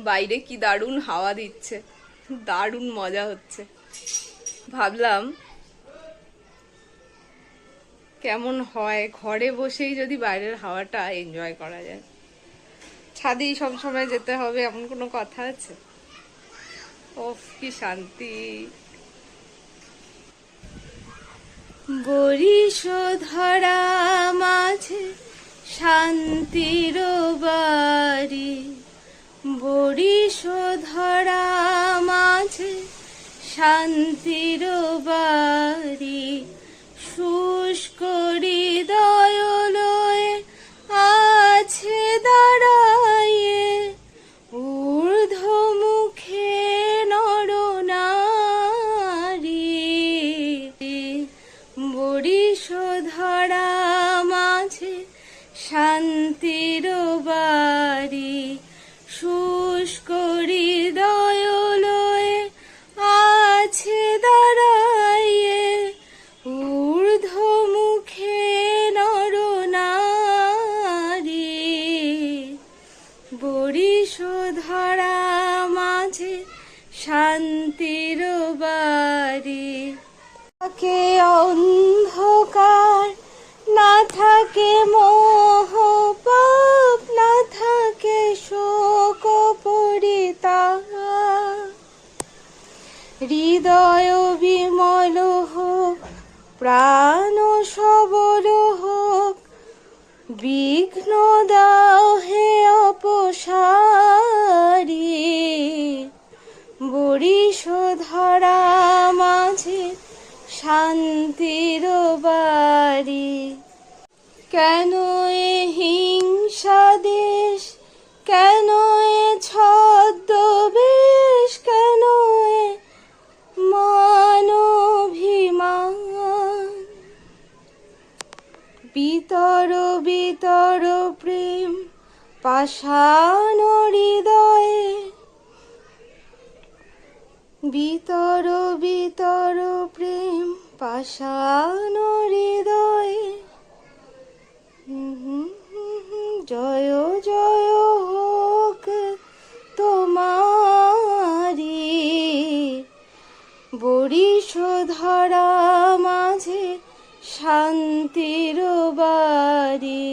বাইরে কি দারুণ হাওয়া দিচ্ছে, দারুণ মজা হচ্ছে। ভাবলাম কেমন হয় ঘরে বসেই যদি বাইরের হাওয়াটা এনজয় করা যায়। ছাদেই সবসময় যেতে হবে এমন কোনো কথা আছে? ওফ কি শান্তি। বরিশধরা মাঝে শান্তির বাড়ি, বরিশধরা মাঝে শান্তির বাড়ি, শুষ্ক হৃদয় লয়ে আছে দাঁড়াইয়ে, ঊর্ধ্বমুখে নরনারী। বরিশধরা মাঝে শান্তির বাড়ি, শুষ্ক হৃদয় লয়ে আছে দাঁড়াইয়ে, ঊর্ধ্বমুখে নরনারী। বরিশধরা মাঝে শান্তির বাড়ি। থাকে অন্ধকার, না থাকে মোহ পাপ, না থাকে শোক পরিতাপ, হৃদয় বিমল হোক, প্রাণ সবল হোক, বিঘ্ন দাও হে অপসারী। বরিশধরা মাঝে শান্তির বাড়ি। কেন এ হিংসা দেশ, কেন এ ছদ্মবেশ, কেন এ মানভিমান, বিতর বিতর প্রেম পাষাণ হৃদয়ে, বিতর বিতর প্রেম পাষাণ হৃদয়ে। জয় জয় হোক তোমারি, বরিশধরা মাঝে শান্তির বাড়ি।